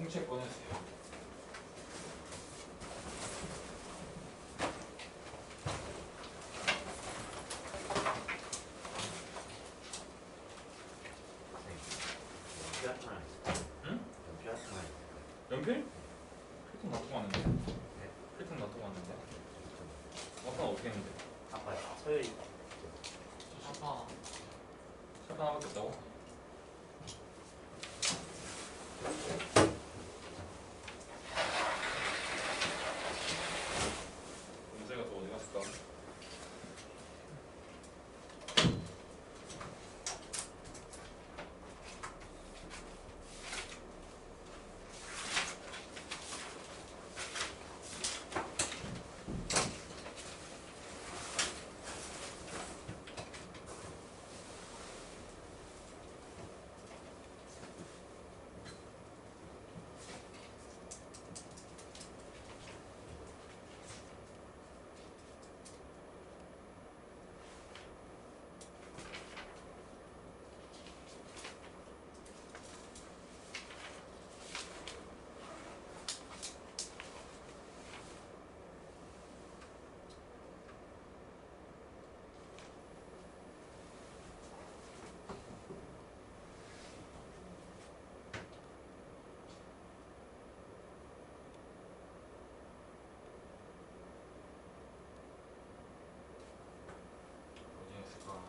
풍채 꺼내세요. 응? 연필? 필통 놔두고 왔는데? 필통 놔두고 왔는데? 아빠는 어떻게 했는데? 아빠 서열이 아빠 샷 하나밖에 없다고? 문제가 또 어디 갔을까? 어디 갔을까?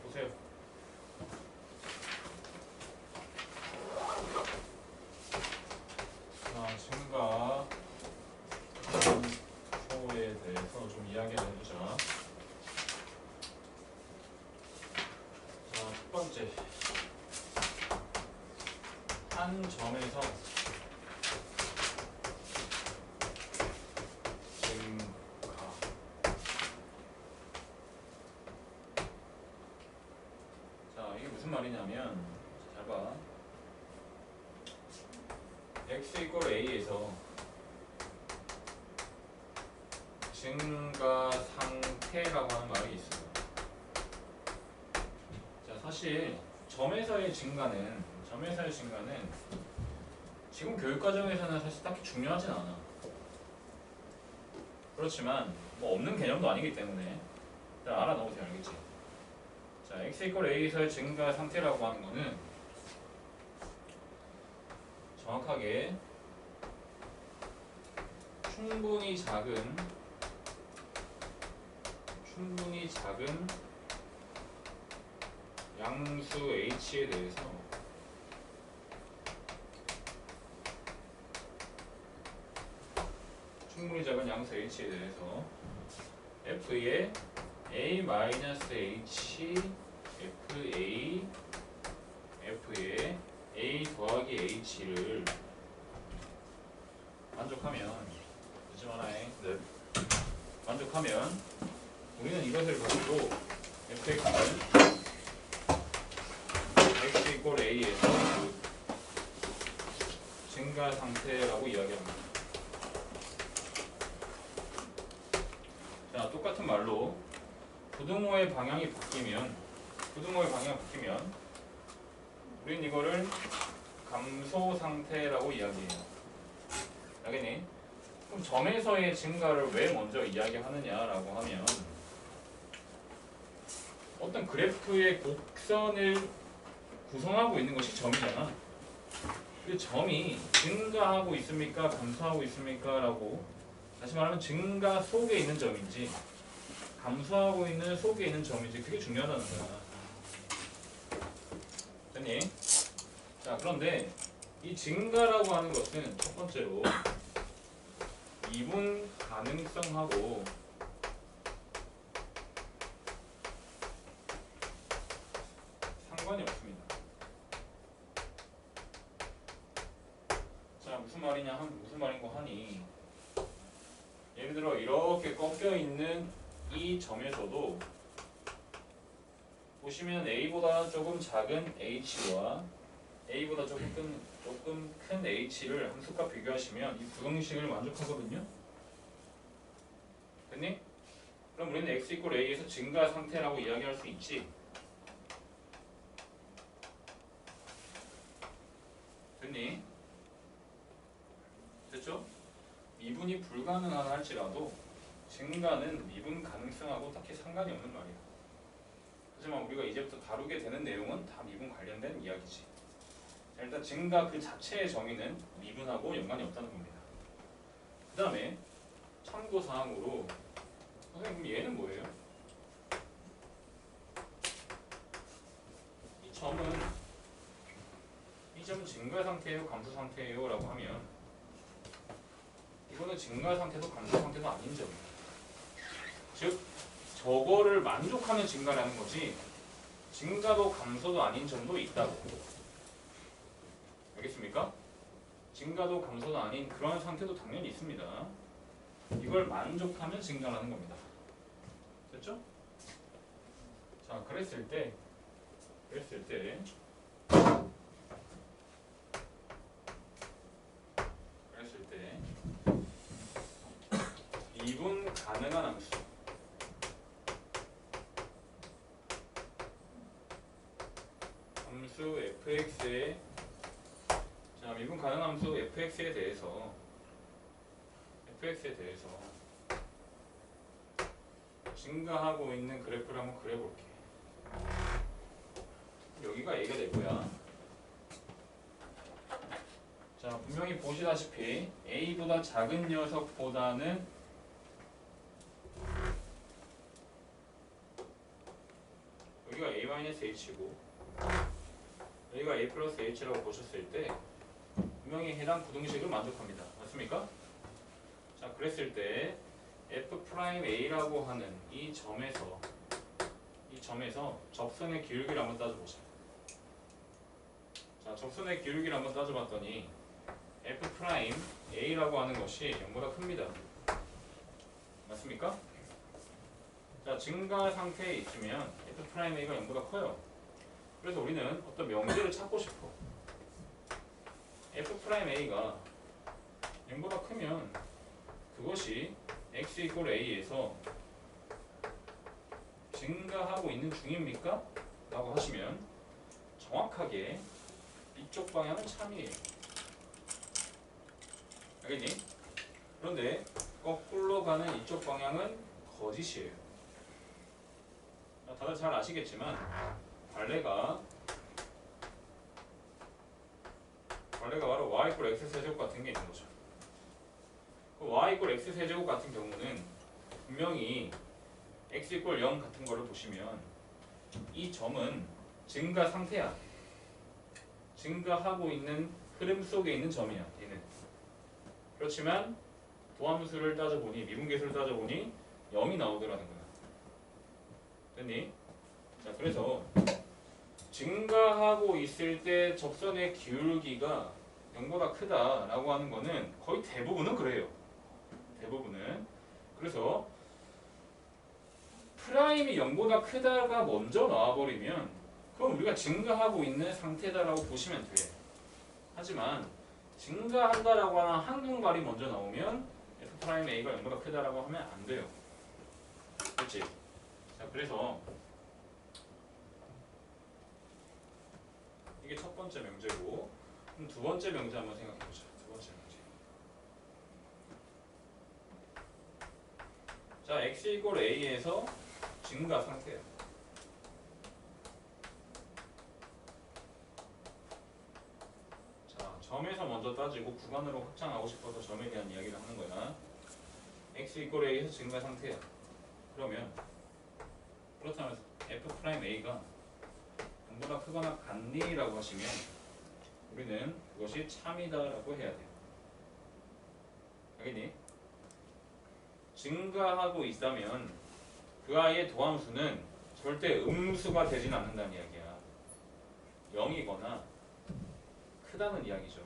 보세요. 자, 증가 소에 대해서 좀 이야기를 해보자. 자, 첫 번째. 한 점에서 증가. 자, 이게 무슨 말이냐면, 잘 봐. x 이퀄 a에서 증가 상태라고 하는 말이 있어요. 자, 사실 점에서의 증가는 지금 교육과정에서는 사실 딱히 중요하진 않아. 그렇지만 뭐 없는 개념도 아니기 때문에 일단 알아놓으세요. 알겠지? 자, x 이퀄 a에서의 증가 상태라고 하는 거는 정확하게 충분히 작은 양수 h에 대해서 충분히 작은 양수 h에 대해서 f의 a-h f의 a 더하기 h를 만족하면 늦지 마라잉. 네. 만족하면 우리는 이것을 가지고 fx를 x 이퀄 a에서 증가 상태라고 이야기합니다. 자, 똑같은 말로 부등호의 방향이 바뀌면 우린 이거를 감소 상태라고 이야기해요. 알겠니? 그럼 점에서의 증가를 왜 먼저 이야기하느냐라고 하면 어떤 그래프의 곡선을 구성하고 있는 것이 점이잖아. 그 점이 증가하고 있습니까? 감소하고 있습니까? 라고 다시 말하면 증가 속에 있는 점인지 감소하고 있는 속에 있는 점인지 그게 중요하다는 거야. 됐니? 자, 그런데 이 증가라고 하는 것은 첫 번째로 미분 가능성하고 상관이 없습니다. 자, 무슨 말인고 하니 예를 들어 이렇게 꺾여 있는 이 점에서도 보시면 A보다 조금 작은 H와 A보다 조금 큰 H를 함수과 비교하시면 이 부등식을 만족하거든요. 됐니? 그럼 우리는 x = a에서 증가 상태라고 이야기할 수 있지. 됐니? 됐죠? 미분이 불가능하다 할지라도 증가는 미분 가능성하고 딱히 상관이 없는 말이야. 하지만 우리가 이제부터 다루게 되는 내용은 다 미분 관련된 이야기지. 자, 일단 증가 그 자체의 정의는 미분하고 연관이 없다는 겁니다. 그 다음에 참고사항으로 선생님 얘는 뭐예요? 이 점은 증가 상태예요? 감소 상태예요? 라고 하면 이거는 증가 상태도 감소 상태도 아닌 점이에요. 즉 저거를 만족하는 증가라는 거지 증가도 감소도 아닌 점도 있다고. 알겠습니까? 증가도 감소도 아닌 그런 상태도 당연히 있습니다. 이걸 만족하면 증가라는 겁니다. 됐죠? 자, 그랬을 때 미분 가능한 함수 fx의 자, 미분 가능한 함수 fx에 대해서 증가하고 있는 그래프를 한번 그려볼게. 여기가 a가 되고요. 자, 분명히 보시다시피 a보다 작은 녀석보다는 여기가 a-h고 여기가 a+h라고 보셨을 때 분명히 해당 부등식을 만족합니다. 맞습니까? 자, 그랬을 때 f'a라고 하는 이 점에서 접선의 기울기를 한번 따져보자. 자, 접선의 기울기를 한번 따져봤더니 f'a라고 하는 것이 0보다 큽니다. 맞습니까? 자, 증가 상태에 있으면 f'a가 0보다 커요. 그래서 우리는 어떤 명제를 찾고 싶어. f'a가 0보다 크면 그것이 x = a에서 증가하고 있는 중입니까? 라고 하시면 정확하게 이쪽 방향은 참이에요. 알겠니? 그런데 거꾸로 가는 이쪽 방향은 거짓이에요. 다들 잘 아시겠지만 관례가 바로 y = x세제곱 같은 게 있는 거죠. 그 y = x세제곱 같은 경우는 분명히 x = 0 같은 거를 보시면 이 점은 증가 상태야. 증가하고 있는 흐름 속에 있는 점이야. 얘는. 그렇지만 도함수를 따져보니 미분계수를 따져보니 0이 나오더라는 거야. 됐니? 자, 그래서 증가하고 있을 때 접선의 기울기가 0보다 크다라고 하는 거는 거의 대부분은 그래요. 대부분은. 그래서 프라임이 0보다 크다가 먼저 나와버리면 그럼 우리가 증가하고 있는 상태다라고 보시면 돼. 하지만 증가한다라고 하는 항등발이 먼저 나오면 f'a가 0보다 크다라고 하면 안 돼요. 그렇지? 자, 자, 그래서 이게 첫 번째 명제고, 그럼 두 번째 명제 한번 생각해 보자. 두 번째 명제. 자, x 이퀄 a에서 증가 상태야. 자, 점에서 먼저 따지고 구간으로 확장하고 싶어서 점에 대한 이야기를 하는 거야. x 이퀄 a에서 증가 상태야. 그러면 그렇다면 f 프라임 a가 0보다 크거나 같니라고 하시면 우리는 그것이 참이다라고 해야 돼요. 알겠니? 증가하고 있다면 그 아이의 도함수는 절대 음수가 되진 않는다는 이야기야. 0이거나 크다는 이야기죠.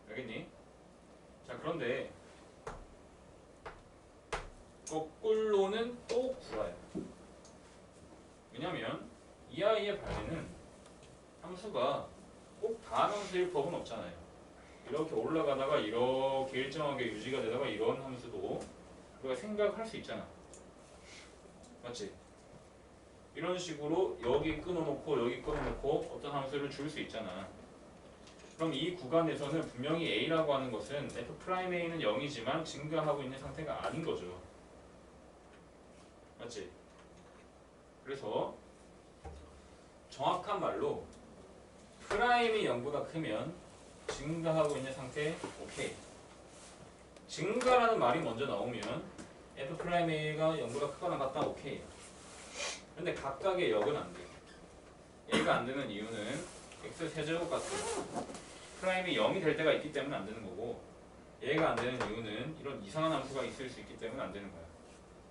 알겠니? 자, 그런데 거꾸로는 또 구라야. 왜냐면 이 아이의 발리는 함수가 꼭 다함수일 법은 없잖아요. 이렇게 올라가다가 이렇게 일정하게 유지가 되다가 이런 함수도 우리가 생각할 수 있잖아. 맞지? 이런 식으로 여기 끊어놓고 여기 끊어놓고 어떤 함수를 줄 수 있잖아. 그럼 이 구간에서는 분명히 a라고 하는 것은 f'a는 0이지만 증가하고 있는 상태가 아닌 거죠. 맞지? 그래서 정확한 말로 프라임이 0보다 크면 증가하고 있는 상태 오케이. 증가라는 말이 먼저 나오면 f'a가 0보다 크거나 같다 오케이. 근데 각각의 역은 안 돼. 얘가 안 되는 이유는 x 세제곱 같은 프라임이 0이 될 때가 있기 때문에 안 되는 거고, 얘가 안 되는 이유는 이런 이상한 함수가 있을 수 있기 때문에 안 되는 거야.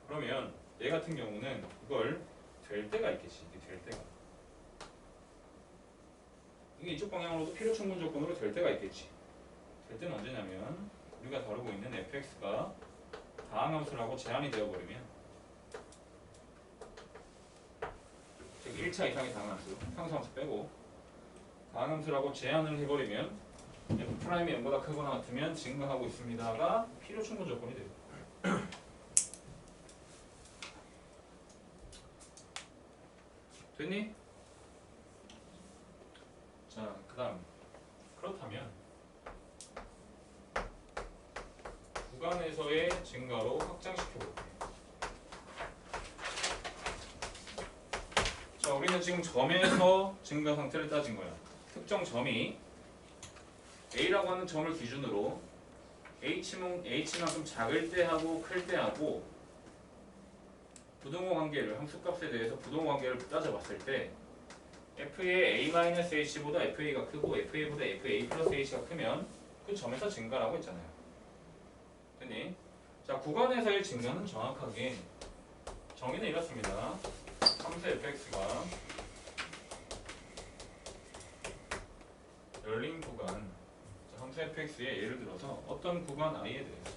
그러면 얘 같은 경우는 이걸 될 때가 있겠지. 이게 될 때가. 이게 이쪽 방향으로도 필요 충분 조건으로 될 때가 있겠지. 될 때는 언제냐면 우리가 다루고 있는 fx가 다항함수라고 제한이 되어버리면, 즉 1차 이상의 다항함수, 상수함수 빼고 다항함수라고 제한을 해버리면 f'이 0보다 크거나 같으면 증가하고 있습니다가 필요 충분 조건이 돼요. 됐니? 자, 그 다음 그렇다면 구간에서의 증가로 확장시켜볼게요. 자, 우리는 지금 점에서 증가 상태를 따진 거야. 특정 점이 A라고 하는 점을 기준으로 H만큼 작을 때 하고 클 때 하고 부동호 관계를, 함수값에 대해서 부동호 관계를 따져봤을 때 FA의 A-H보다 FA가 크고 FA보다 FA 플러스 H가 크면 그 점에서 증가라고 했잖아요. 됐니? 자, 구간에서의 증가는 정확하게 정의는 이렇습니다. 함수 fx가 열린 구간, 자, 함수 fx의 예를 들어서 어떤 구간 i에 대해서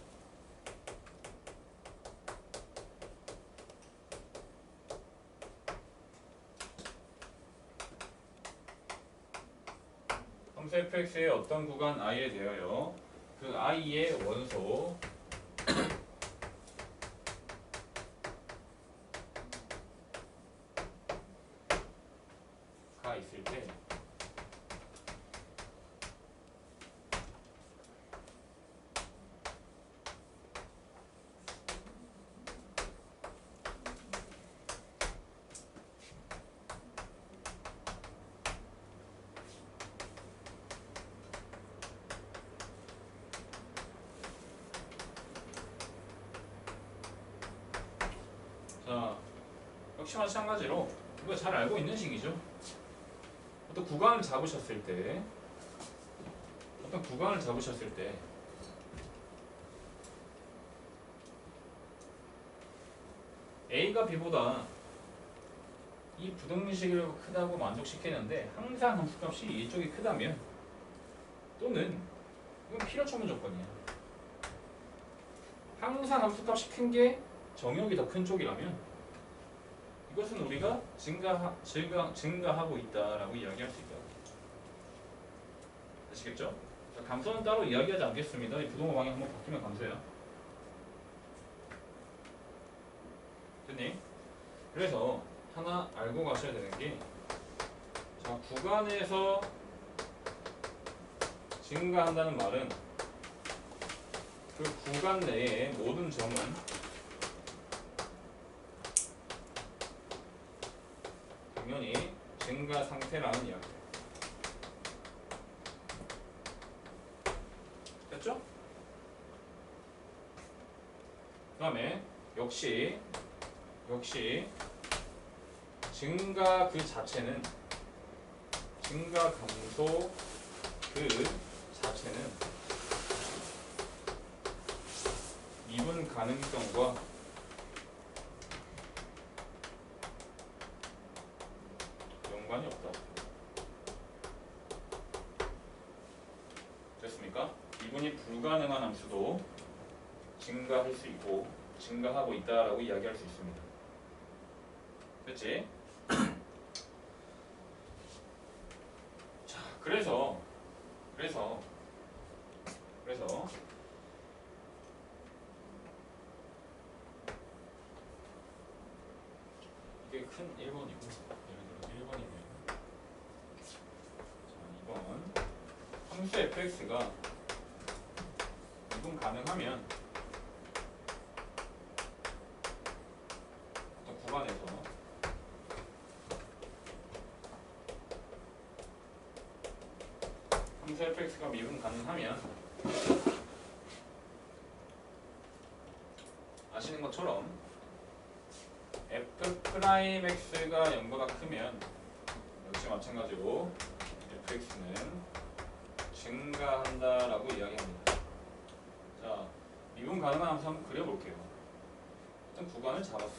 함수 fx의 어떤 구간 i에 대하여 그 i의 원소 가 있을 때 자, 역시 마찬가지로 이거 잘 알고 있는 식이죠. 어떤 구간을 잡으셨을 때 A가 B보다 이 부등식을 크다고 만족시키는데 항상 함수값이 이쪽이 크다면, 또는 이건 필요 충분 조건이야. 항상 함수값이 큰 게 정역이 더 큰 쪽이라면 이것은 우리가 증가하고 있다라고 이야기할 수 있다. 아시겠죠? 자, 감소는 따로 이야기하지 않겠습니다. 이 부동호 방향 한번 바뀌면 감소해요. 됐니? 그래서 하나 알고 가셔야 되는 게, 자, 구간에서 증가한다는 말은 그 구간 내의 모든 점은 당연히 증가 상태라는 이야기예요. 됐죠? 그 다음에 역시 증가 그 자체는, 증가 감소 그 자체는 미분 가능성과 연관이 없다. 됐습니까? 미분이 불가능한 함수도 증가할 수 있고 증가하고 있다라고 이야기할 수 있습니다. 됐지? 자, 그래서 이게 큰 1번이고, 예를 들어 1번이면, 자, 2번 함수 fx가 미분 가능하면 어떤 구간에서 함수 fx가 미분 가능하면 아시는 것처럼 f'x가 0보다 크면 역시 마찬가지로 fx는 증가한다라고 이야기합니다. 자, 미분 가능한 함수 한번 그려볼게요. 일단 구간을 잡았어.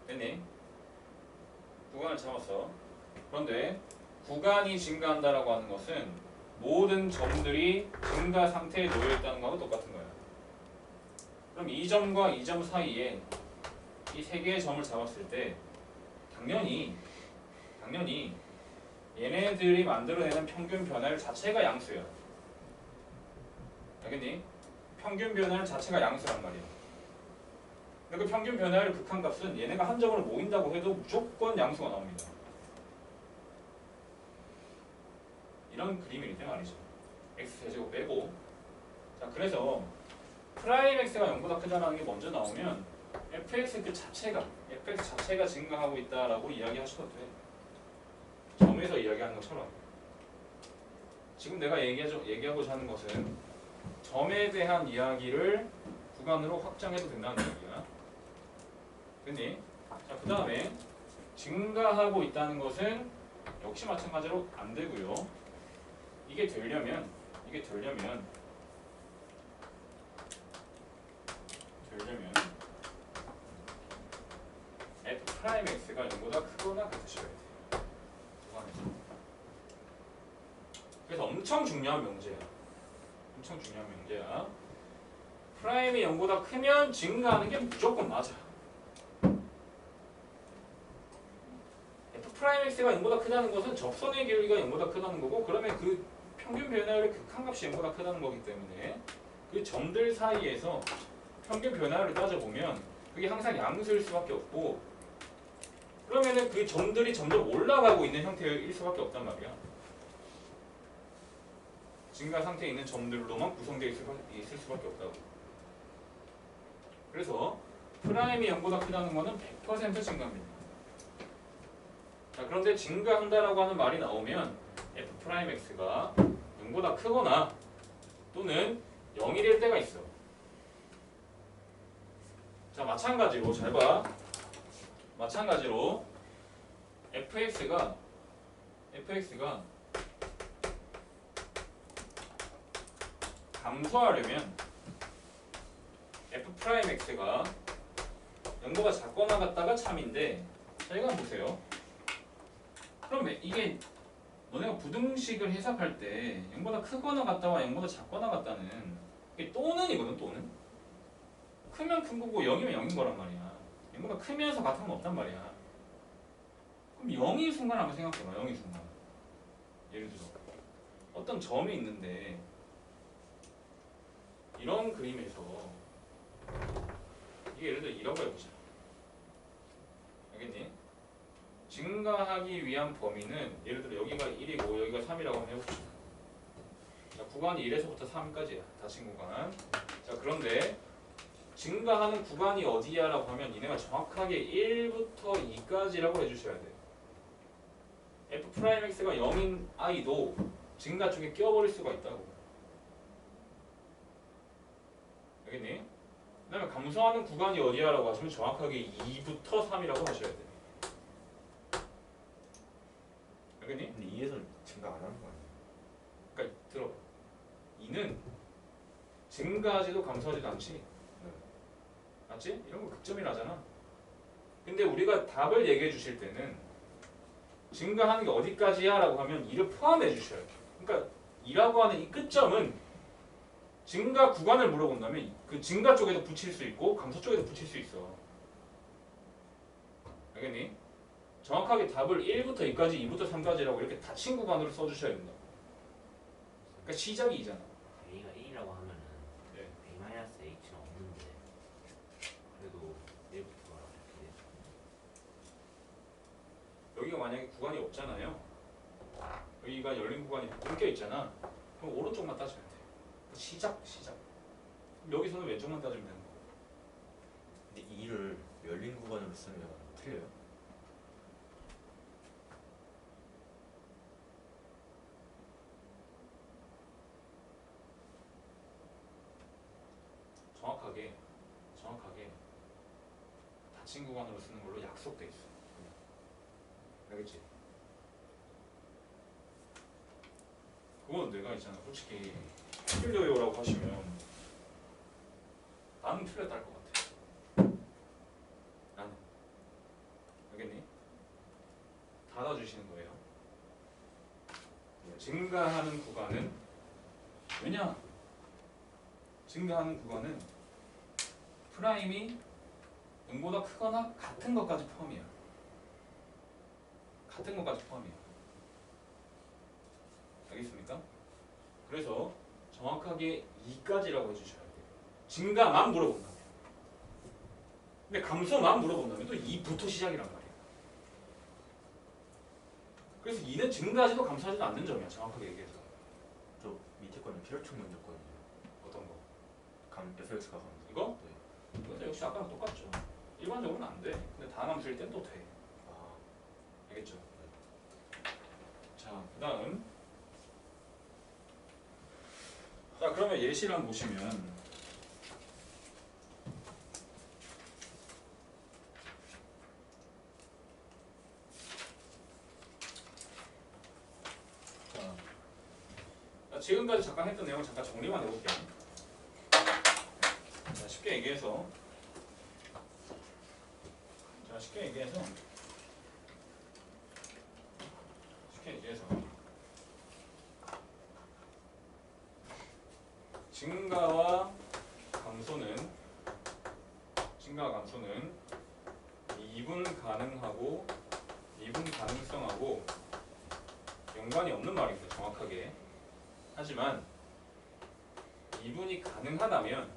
됐니? 구간을 잡았어. 그런데 구간이 증가한다라고 하는 것은 모든 점들이 증가 상태에 놓여 있다는 거하고 똑같은 거야. 그럼 이 점과 이 점 사이에 이 세 개의 점을 잡았을 때 당연히 얘네들이 만들어내는 평균 변화율 자체가 양수야. 알겠니? 평균 변화율 자체가 양수란 말이야. 근데 그 평균 변화율 극한값은 얘네가 한 점으로 모인다고 해도 무조건 양수가 나옵니다. 이런 그림일 때 말이죠. x제곱 빼고. 자, 그래서 프라임 x가 0보다 크다는 게 먼저 나오면 fx 자체가 증가하고 있다라고 이야기하셔도 돼. 점에서 이야기하는 것처럼. 지금 내가 얘기하고자 하는 것은 점에 대한 이야기를 구간으로 확장해도 된다는 얘기야. 됐니? 자, 그 다음에 증가하고 있다는 것은 역시 마찬가지로 안 되고요. 이게 되려면 f'x가 0보다 크거나 같으셔야 돼. 구간에서. 그래서 엄청 중요한 명제야. 프라임이 0보다 크면 증가하는 게 무조건 맞아. f'x가 0보다 크다는 것은 접선의 기울기가 0보다 크다는 거고, 그러면 그 평균 변화율의 극한값이 0보다 크다는 거기 때문에 그 점들 사이에서 평균 변화율을 따져보면 그게 항상 양수일 수밖에 없고, 그러면은 그 점들이 점점 올라가고 있는 형태일 수밖에 없단 말이야. 증가 상태에 있는 점들로만 구성되어 있을 수밖에 없다고. 그래서 프라임이 0보다 크다는 거는 100% 증가입니다. 자, 그런데 증가한다라고 하는 말이 나오면 f'x가 0보다 크거나 또는 0이 될 때가 있어. 자, 마찬가지로 잘 봐. 마찬가지로 fx가 감소하려면 f'x가 0보다 작거나 같다가 참인데, 자, 이거 한번 보세요. 그럼 이게 너네가 부등식을 해석할 때 0보다 크거나 같다와 0보다 작거나 같다는 이게 또는이거든. 또는 크면 큰 거고 0이면 0인 거란 말이야. 0보다 크면서 같은 건 없단 말이야. 그럼 0인 순간 한번 생각해봐. 0인 순간. 예를 들어 어떤 점이 있는데 이런 그림에서 이게 예를 들어 이런 거 해보자. 증가하기 위한 범위는 예를 들어 여기가 1이고 여기가 3이라고 한번 해봅시다. 자, 구간이 1에서부터 3까지야. 닫힌 구간. 자, 그런데 증가하는 구간이 어디야 라고 하면 얘네가 정확하게 1부터 2까지라고 해주셔야 돼. f'x가 0인 i도 증가 쪽에 끼워버릴 수가 있다고. 알겠니? 그 다음에 감소하는 구간이 어디야 라고 하시면 정확하게 2부터 3이라고 하셔야 돼. 알겠니? 근데 2에서는 증가 안 하는 거 아니에요? 그러니까 들어봐. 2는 증가하지도 감소하지도 않지. 네. 맞지? 이런 거 극점이라잖아. 근데 우리가 답을 얘기해 주실 때는 증가하는 게 어디까지야 라고 하면 2를 포함해 주셔야 돼. 그러니까 2라고 하는 이 끝점은 증가 구간을 물어본다면 그 증가 쪽에도 붙일 수 있고 감소 쪽에도 붙일 수 있어. 알겠니? 정확하게 답을 1부터 2까지, 2부터 3까지라고 이렇게 닫힌 구간으로 써주셔야 된다. 그러니까 시작이 2잖아. A가 1이라고 하면은 네. A-H는 없는데 그래도 1부터 이렇게 여기가 만약에 구간이 없잖아요. 여기가 열린 구간이 끊겨 있잖아. 그럼 오른쪽만 따지면 돼. 시작. 여기서는 왼쪽만 따지면 되는 거고. 근데 2를 열린 구간으로 쓰면 틀려요? 정확하게 닫힌 구간으로 쓰는 걸로 약속돼 있어. 알겠지? 그건 내가 있잖아. 솔직히 틀려요라고 하시면 나는 틀렸다 할 것 같아. 나는. 알겠니? 닫아주시는 거예요. 증가하는 구간은 왜냐? 증가하는 구간은 프라임이 0보다 크거나 같은 것까지 포함이야. 같은 것까지 포함이야. 알겠습니까? 그래서 정확하게 2까지라고 해주셔야 돼요. 증가만 물어본다면. 근데 감소만 물어본다면 또 2부터 시작이란 말이에요. 그래서 2는 증가하지도 감소하지도 않는 점이야. 정확하게 얘기해서. 저 밑에 거는 필요충 먼저 거든요. 어떤 거? FX가 감소. 이거? 네. 이것도 역시 아까랑 똑같죠. 일반적으로는 안 돼. 근데 다함수일 땐 또 돼. 아, 알겠죠? 자, 그 다음. 자, 그러면 예시를 한번 보시면 자, 지금까지 잠깐 했던 내용 잠깐 정리만 해볼게요. 자, 쉽게 얘기해서 증가와 감소는 미분 가능하고 미분 가능성하고 연관이 없는 말입니다. 정확하게. 하지만 미분이 가능하다면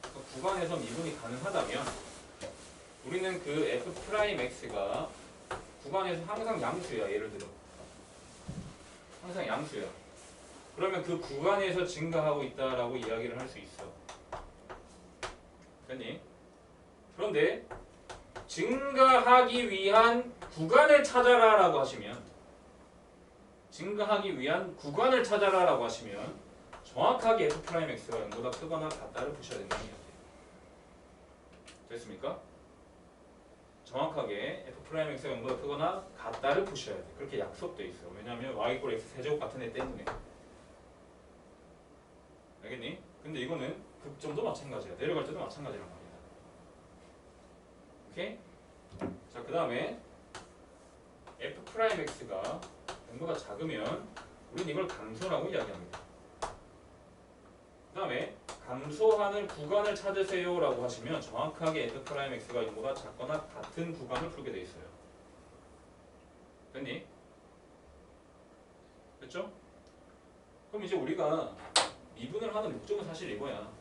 그 구간에서 미분이 가능하다면 우리는 그 f'x가 구간에서 항상 양수야. 예를 들어 항상 양수야. 그러면 그 구간에서 증가하고 있다라고 이야기를 할 수 있어. 됐니? 그런데 증가하기 위한 구간을 찾아라 라고 하시면 정확하게 f'x가 0보다 크거나 같다를 보셔야 된다는 이야기예요. 됐습니까? 정확하게 f'x가 0보다 크거나 같다를 보셔야 돼. 그렇게 약속돼 있어. 왜냐하면 y=x 세제곱 같은 애 때문에. 알겠니? 근데 이거는 극점도 마찬가지야. 내려갈 때도 마찬가지란 말이야. 오케이? 자, 그 다음에 f'x가 0보다 작으면 우린 이걸 감소라고 이야기합니다. 그 다음에 감소하는 구간을 찾으세요 라고 하시면 정확하게 f'x가 0보다 작거나 같은 구간을 풀게 돼 있어요. 됐니? 됐죠? 그럼 이제 우리가 미분을 하는 목적은 사실 이거야.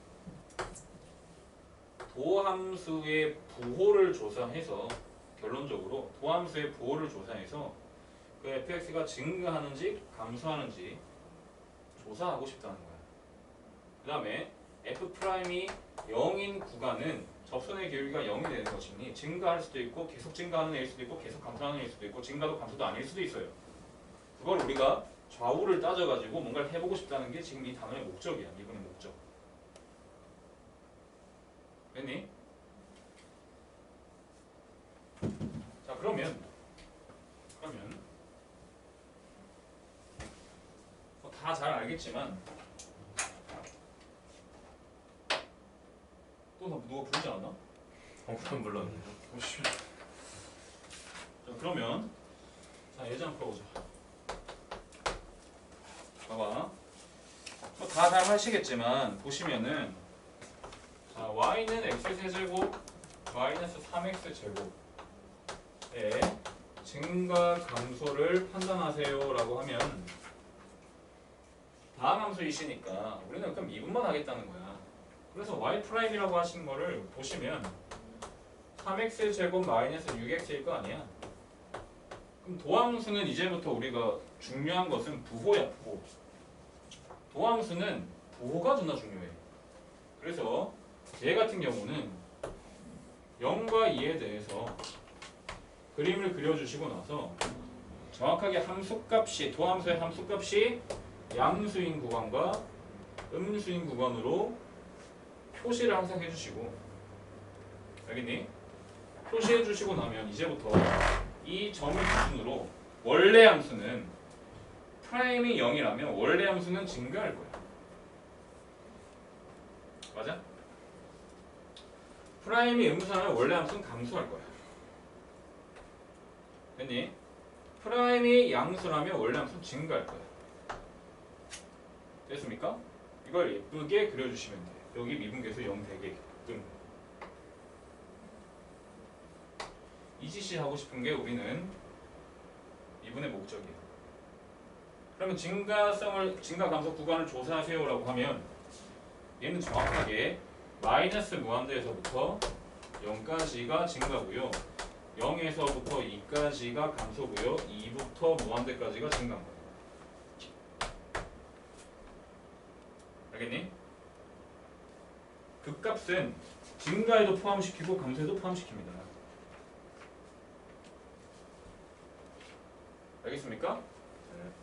도함수의 부호를 조사해서 결론적으로 도함수의 부호를 조사해서 그 fx가 증가하는지 감소하는지 조사하고 싶다는 거야. 그 다음에 f'이 0인 구간은 접선의 기울기가 0이 되는 것이니 증가할 수도 있고 계속 증가하는 애일 수도 있고 계속 감소하는 애일 수도 있고 증가도 감소도 아닐 수도 있어요. 그걸 우리가 좌우를 따져가지고 뭔가를 해보고 싶다는 게 지금 이 단어의 목적이야. 미분의 목적. 됐니? 자 그러면 다 잘 알겠지만 또 누가 부르지 않았나? 그럼 물론 오씨. 자 그러면 자 예제 한번 풀어보자. 봐봐. 다 잘 하시겠지만 보시면은 자 y는 x 세제곱 마이너스 3x 제곱의 증가 감소를 판단하세요라고 하면 다음 함수이시니까 우리는 그럼 미분만 하겠다는 거야. 그래서 y'이라고 하신 거를 보시면 3x 제곱 마이너스 6x일 거 아니야. 그럼 도함수는 이제부터 우리가 중요한 것은 부호야, 부호. 도함수는 부호가 존나 중요해. 그래서 얘 같은 경우는 0과 2에 대해서 그림을 그려주시고 나서 정확하게 함수값이 도함수의 함수값이 양수인 구간과 음수인 구간으로 표시를 항상 해주시고 알겠니? 표시해주시고 나면 이제부터 이 점을 기준으로 원래 함수는 프라임이 0이라면 원래 함수는 증가할 거야. 맞아? 프라임이 음수하면 원래 함수는 감소할 거야. 됐니? 프라임이 양수라면 원래 함수는 증가할 거야. 됐습니까? 이걸 예쁘게 그려주시면 돼. 여기 미분계수 0 되게끔. 이 짓이 하고 싶은 게 우리는 미분의 목적이에요. 그러면 증가 감소 구간을 조사하세요라고 하면 얘는 정확하게 마이너스 무한대에서부터 0까지가 증가고요. 0에서부터 2까지가 감소고요. 2부터 무한대까지가 증가인 거예요. 알겠니? 극값은 증가에도 포함시키고 감소에도 포함시킵니다. 알겠습니까?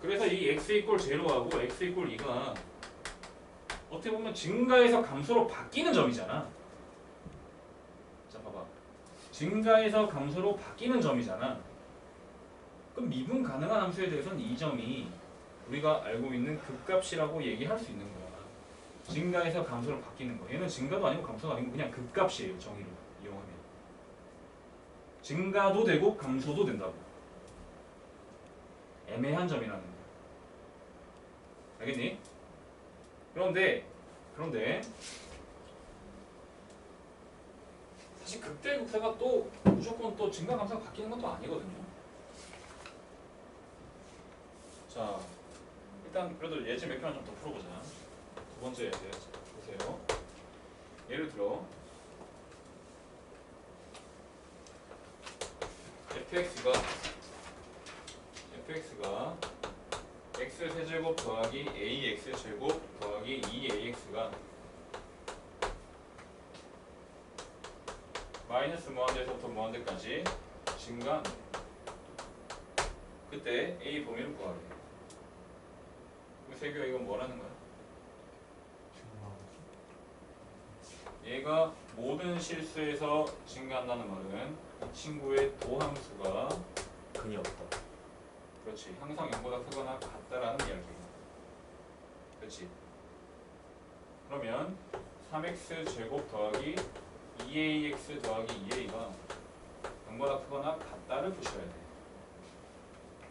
그래서 이 x 이꼴 제로하고 x 이꼴 2가 어떻게 보면 증가에서 감소로 바뀌는 점이잖아. 자 봐봐. 증가에서 감소로 바뀌는 점이잖아. 그럼 미분 가능한 함수에 대해서는 이 점이 우리가 알고 있는 극값이라고 얘기할 수 있는 거야. 증가에서 감소로 바뀌는 거. 얘는 증가도 아니고 감소도 아니고 그냥 극값이에요. 정의로 이용하면. 증가도 되고 감소도 된다고. 애매한 점이라는 거야. 알겠니? 그런데 사실 극대 극사가 또 무조건 또 증가 감소가 바뀌는 건 또 아니거든요. 자 일단 그래도 예제 몇 개만 좀 더 풀어보자. 두 번째 예제 보세요. 예를 들어 fx가 x세제곱 더하기 ax제곱 더하기 2ax가 마이너스 무한대에서부터 무한대까지 증가한 그때 a 범위를 구하래. 세규야 이건 뭐라는 거야? 얘가 모든 실수에서 증가한다는 말은 이 친구의 도함수가 근이 없다. 그렇지. 항상 0보다 크거나 같다라는 이야기예요. 그렇지. 그러면 3x 제곱 더하기 2ax 더하기 2a가 0보다 크거나 같다를 보셔야 돼.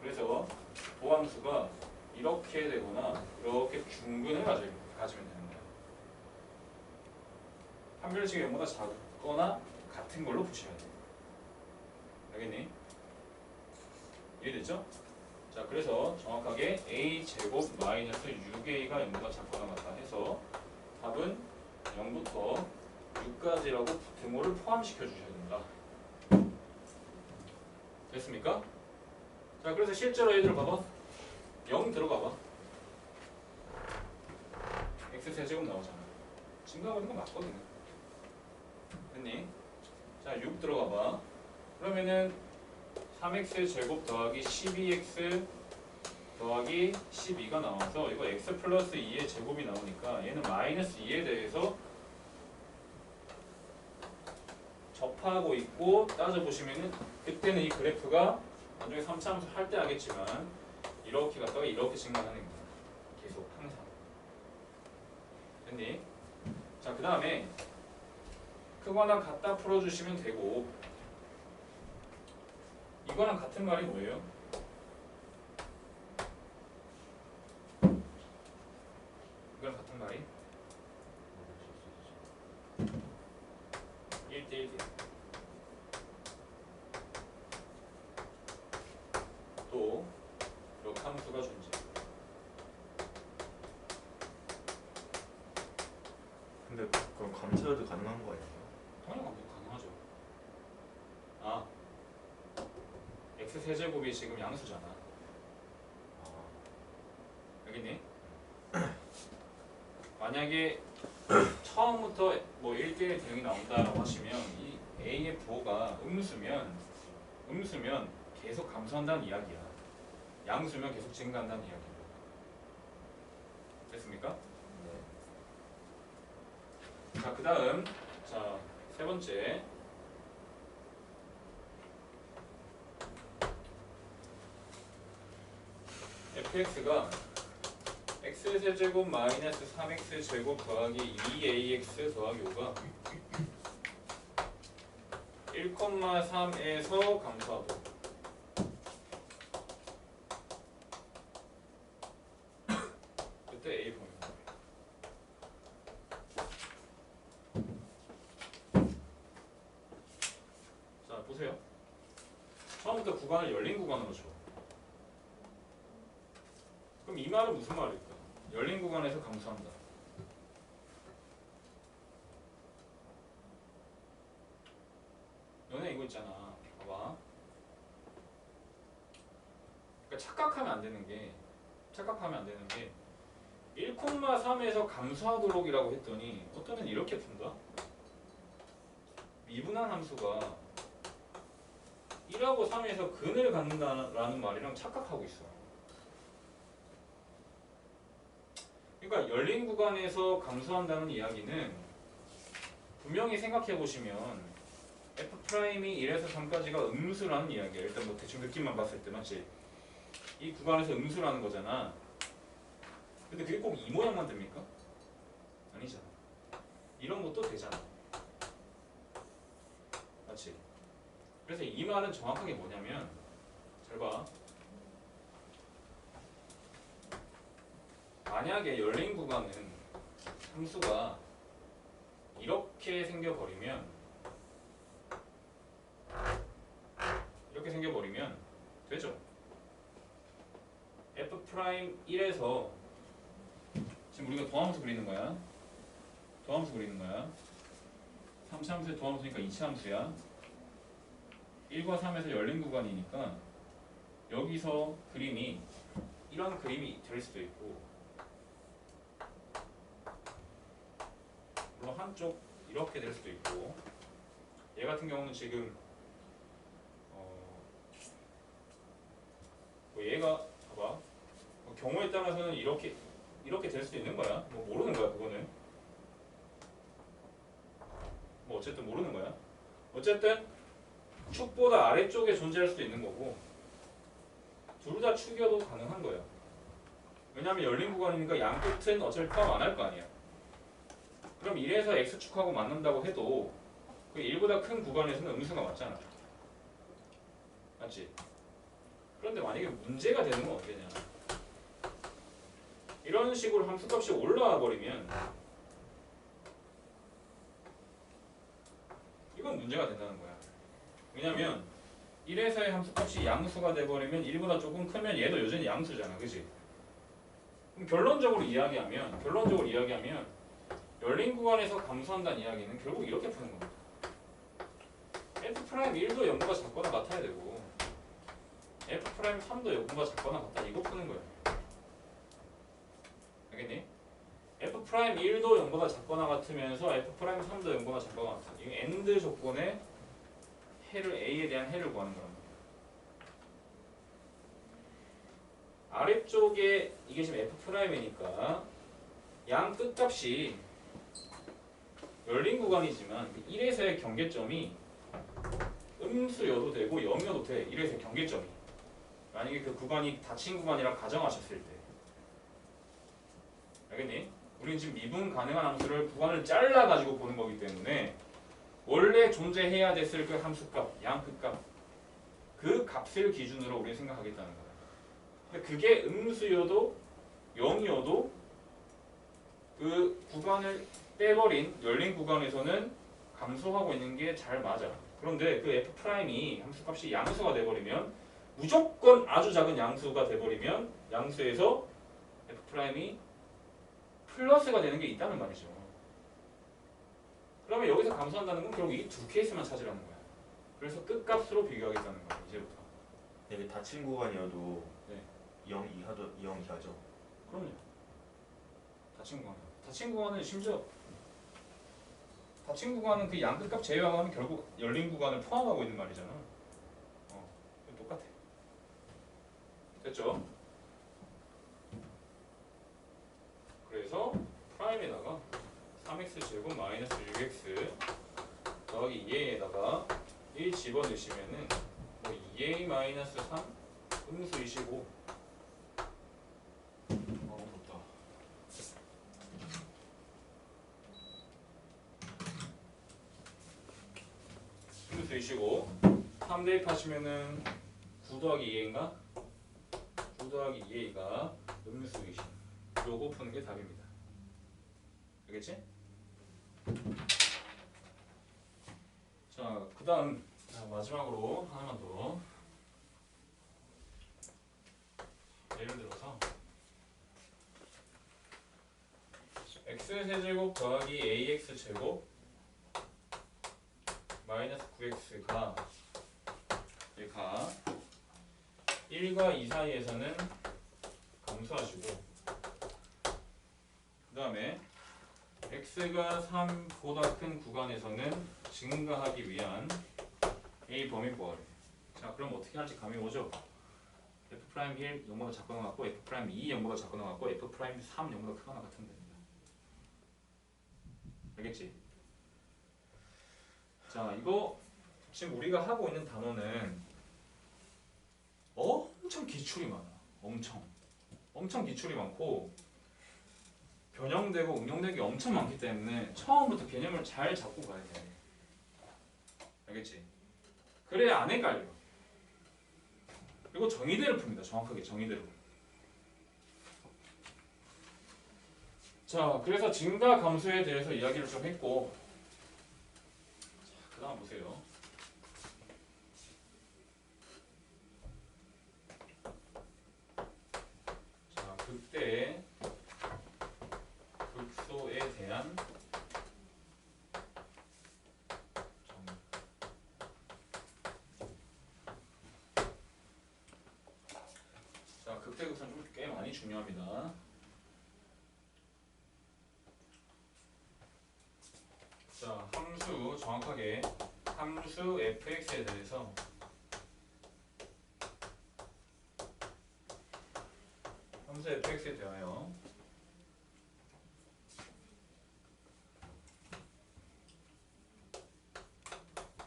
그래서 도함수가 이렇게 되거나 이렇게 중근을 가지면 되는 거야. 판별식이 0보다 작거나 같은 걸로 보셔야 돼. 알겠니? 이해됐죠? 자, 그래서 정확하게 a 제곱 마이너스 6a가 0보다 작거나 같다 해서 답은 0부터 6까지라고 등호를 포함시켜 주셔야 된다. 됐습니까? 자, 그래서 실제로 얘들 봐봐. 0 들어가봐. x 세제곱 나오잖아. 증가하는 건 맞거든요. 됐니? 자, 6 들어가봐. 그러면은 3x 제곱 더하기 12x 더하기 12가 나와서 이거 x 플러스 2의 제곱이 나오니까 얘는 마이너스 2에 대해서 접하고 있고, 따져보시면은 그때는 이 그래프가 나중에 3차함수 할 때 하겠지만 이렇게 갔다가 이렇게 증가하는 겁니다. 계속 항상. 됐니? 자, 그 다음에 크거나 같다 풀어주시면 되고, 이거랑 같은 말이 뭐예요? 이거랑 같은 말이 1대1 또 역함수가 존재. 근데 그럼 감소해도 가능한 거 아니에요? 당연히 가능하죠. 아, x 세제곱이 지금 양수잖아. 알겠니? 만약에 처음부터 뭐 1대1 대응이 나온다라고 하시면 이 a의 부호가 음수면 계속 감소한다는 이야기야. 양수면 계속 증가한다는 이야기야. 됐습니까? 자, 그 다음, 자, 세 번째. fx가 x세제곱 마이너스 3x제곱 더하기 2ax 더하기 5가 1,3에서 감소하고 그때 a 보입니다. 자, 보세요. 처음부터 구간을 열린 구간으로 줘. 그럼 이 말은 무슨 말일까? 열린 구간에서 감소한다. 너네 이거 있잖아. 봐봐. 그러니까 착각하면 안 되는 게 1,3에서 감소하도록이라고 했더니 어떤 애는 이렇게 푼다. 미분한 함수가 1하고 3에서 근을 갖는다라는 말이랑 착각하고 있어. 그러니까 열린 구간에서 감소한다는 이야기는 분명히 생각해 보시면 f'이 1에서 3까지가 음수라는 이야기야. 일단 뭐 대충 느낌만 봤을 때 맞지? 이 구간에서 음수라는 거잖아. 근데 그게 꼭 이 모양만 됩니까? 아니잖아. 이런 것도 되잖아. 맞지? 그래서 이 말은 정확하게 뭐냐면 잘 봐. 만약에 열린 구간은 함수가 이렇게 생겨버리면 되죠. f'1에서 지금 우리가 도함수 그리는 거야. 3차함수의 도함수니까 2차함수야. 1과 3에서 열린 구간이니까 여기서 그림이 이런 그림이 될 수도 있고, 물론 한쪽 이렇게 될 수도 있고, 얘 같은 경우는 지금 뭐 얘가 봐봐, 뭐 경우에 따라서는 이렇게 될 수도 있는 거야. 뭐 모르는 거야 그거는. 뭐 어쨌든 모르는 거야. 어쨌든 축보다 아래쪽에 존재할 수도 있는 거고, 둘 다 축여도 가능한 거야. 왜냐하면 열린 구간이니까 양 끝은 어차피 포함 안 할 거 아니야. 그럼 1에서 x축하고 맞는다고 해도 그 1보다 큰 구간에서는 음수가 맞잖아. 맞지? 그런데 만약에 문제가 되는 건 어떻게냐? 이런 식으로 함수값이 올라와 버리면 이건 문제가 된다는 거야. 왜냐면 1에서의 함수값이 양수가 돼버리면 1보다 조금 크면 얘도 여전히 양수잖아. 그치? 그럼 결론적으로 이야기하면 열린 구간에서 감소한다는 이야기는 결국 이렇게 푸는 겁니다. f'1도 0보다 작거나 같아야 되고 F'3도 0보다 작거나 같다. 이거 푸는 거야. 알겠니? F'1도 0보다 작거나 같으면서 F'3도 0보다 작거나 같다. 이 AND 조건에 A에 대한 해를 구하는 거란 말이야. 아래쪽에 이게 지금 F'이니까 양 끝값이 열린 구간이지만 1에서의 경계점이 음수여도 되고 0이어도 돼. 1에서의 경계점이. 만약에 그 구간이 닫힌 구간이라 가정하셨을 때. 알겠니? 우리는 지금 미분 가능한 함수를 구간을 잘라가지고 보는 거기 때문에 원래 존재해야 됐을 그 함수값, 양 끝값 그 값을 기준으로 우리가 생각하겠다는 거야. 근데 그게 음수여도 0이어도 그 구간을 빼버린 열린 구간에서는 감소하고 있는 게 잘 맞아. 그런데 그 F'이 함수값이 양수가 돼버리면 무조건 아주 작은 양수가 돼버리면 양수에서 F'이 플러스가 되는 게 있다는 말이죠. 그러면 여기서 감소한다는 건 결국 이 두 케이스만 찾으라는 거야. 그래서 끝값으로 비교하겠다는 거야. 이제부터. 이게 닫힌 구간이어도 네. 0 이하죠. 그럼요. 닫힌 구간. 닫힌 구간은 심지어 닫힌 구간은 그 양 끝값 제외하면 결국 열린 구간을 포함하고 있는 말이잖아. 똑같아. 됐죠? 그래서 프라임에다가 3x제곱 마이너스 6x 더하기 2a에다가 1 집어넣으시면은 뭐 2a 마이너스 3 음수이시고 덥다. 음수이시고 3 대입하시면은 9 더하기 2a인가? 9 더하기 2a가 음수이시. 요거 푸는 게 답입니다. 알겠지? 자, 그 다음 마지막으로 하나만 더. 예를 들어서 x세제곱 더하기 ax제곱 마이너스 9x가 1과 2 사이에서는 감소하시고 그 다음에 x가 3보다 큰 구간에서는 증가하기 위한 a 범위 구하래. 자, 그럼 어떻게 할지 감이 오죠? F'1 0보다 작거나 같고 F'2 0보다 작거나 같고 F'3 0보다 크거나 같으면 됩니다. 알겠지? 자, 이거 지금 우리가 하고 있는 단어는 엄청 기출이 많아. 엄청 기출이 많고 변형되고 응용되는 게 엄청 많기 때문에 처음부터 개념을 잘 잡고 가야 돼. 알겠지? 그래야 안 헷갈려. 그리고 정의대로 풉니다. 정확하게 정의대로. 자, 그래서 증가 감소에 대해서 이야기를 좀 했고 자, 그 다음 보세요. 자, 극대 극소에 대한 정의. 자, 극대 극소는 좀 꽤 많이 중요합니다. 자, 함수 정확하게 함수 fx에 대해서 함수 fx에 대하여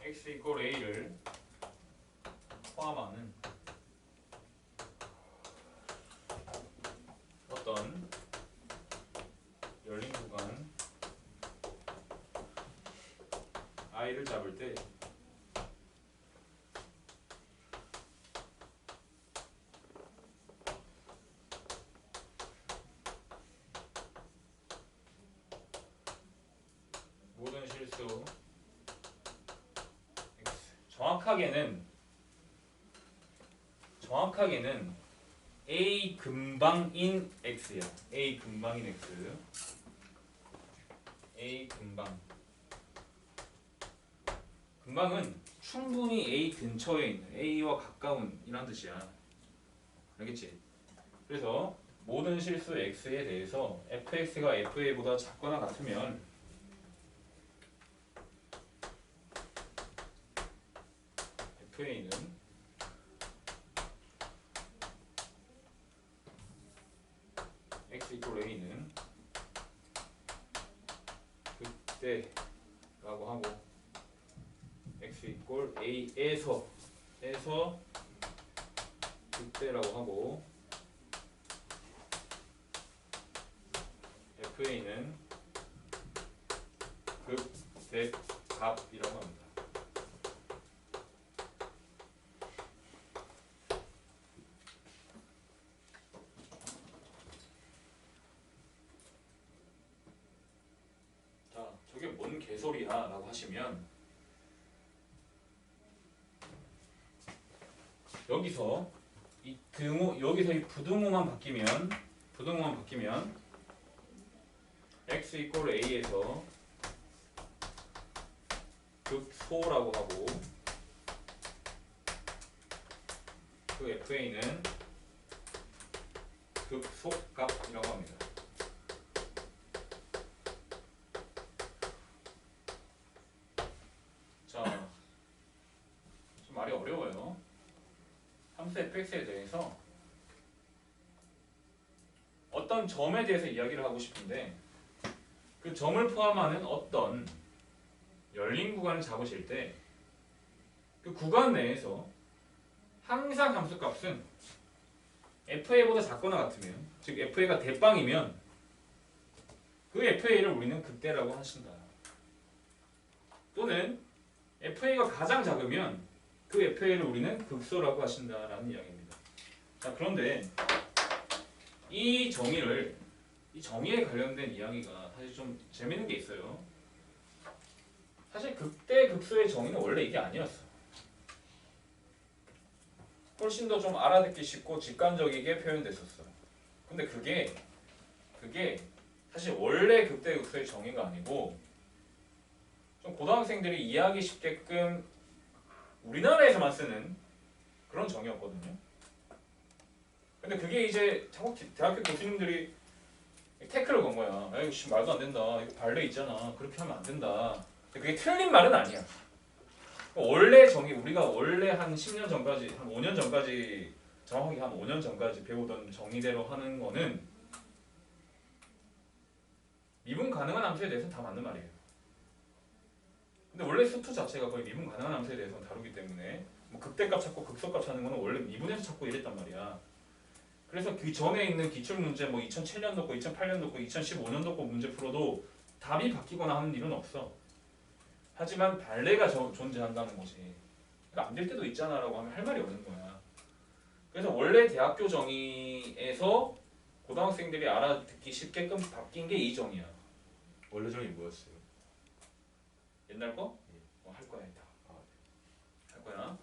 x 이퀄 a를 포함하는 어떤 열린 구간 i를 잡을 때 모든 실수 x 정확하게는 a 근방인 x야. a 근방인 x a 근방 근방은 충분히 A 근처에 있는 A와 가까운 이란 뜻이야. 알겠지? 그래서 모든 실수 x에 대해서 fx가 fa보다 작거나 같으면 fa는 x 이퀄 a는 그때라고 하고 x 이퀄 a에서 그때라고 하고 fa는 극대값이라고 합니다. 자, 저게 뭔 개소리야 라고 하시면 여기서 이 여기서 이 부등호만 바뀌면 x 이퀄 a에서 극소라고 하고 그 fa는 극소값이라고 합니다. 자, 좀 말이 어려워요. 함수 fx에 대해서 어떤 점에 대해서 이야기를 하고 싶은데 그 점을 포함하는 어떤 열린 구간을 잡으실 때 그 구간 내에서 항상 함수값은 fa보다 작거나 같으면, 즉 fa가 대빵이면 그 fa를 우리는 극대라고 하신다. 또는 fa가 가장 작으면 그 fa를 우리는 극소라고 하신다라는 이야기입니다. 자, 그런데 이 정의에 관련된 이야기가 사실 좀 재밌는 게 있어요. 사실 극대 극소의 정의는 원래 이게 아니었어. 훨씬 더 좀 알아듣기 쉽고 직관적이게 표현됐었어. 근데 그게 사실 원래 극대 극소의 정의가 아니고 좀 고등학생들이 이해하기 쉽게끔 우리나라에서만 쓰는 그런 정의였거든요. 근데 그게 이제 자꾸 대학교 교수님들이 태클을 건 거야. 에이, 씨, 말도 안 된다. 이거 발레 있잖아. 그렇게 하면 안 된다. 근데 그게 틀린 말은 아니야. 원래 정의, 우리가 원래 한 10년 전까지, 한 5년 전까지, 정확하게 한 5년 전까지 배우던 정의대로 하는 거는 미분 가능한 함수에 대해서는 다 맞는 말이에요. 근데 원래 수투 자체가 거의 미분 가능한 함수에 대해서는 다루기 때문에 뭐 극대값 찾고 극소값 찾는 거는 원래 미분에서 찾고 이랬단 말이야. 그래서 그 전에 있는 기출문제 뭐 2007년도 거, 2008년도 거, 2015년도 거 문제 풀어도 답이 바뀌거나 하는 일은 없어. 하지만 발레가 존재한다는 거지. 그러니까 안 될 때도 있잖아 라고 하면 할 말이 없는 거야. 그래서 원래 대학교 정의에서 고등학생들이 알아듣기 쉽게끔 바뀐 게 이 정의야. 원래 정의 뭐였어요? 옛날 거? 할 거야 이따. 할 거야.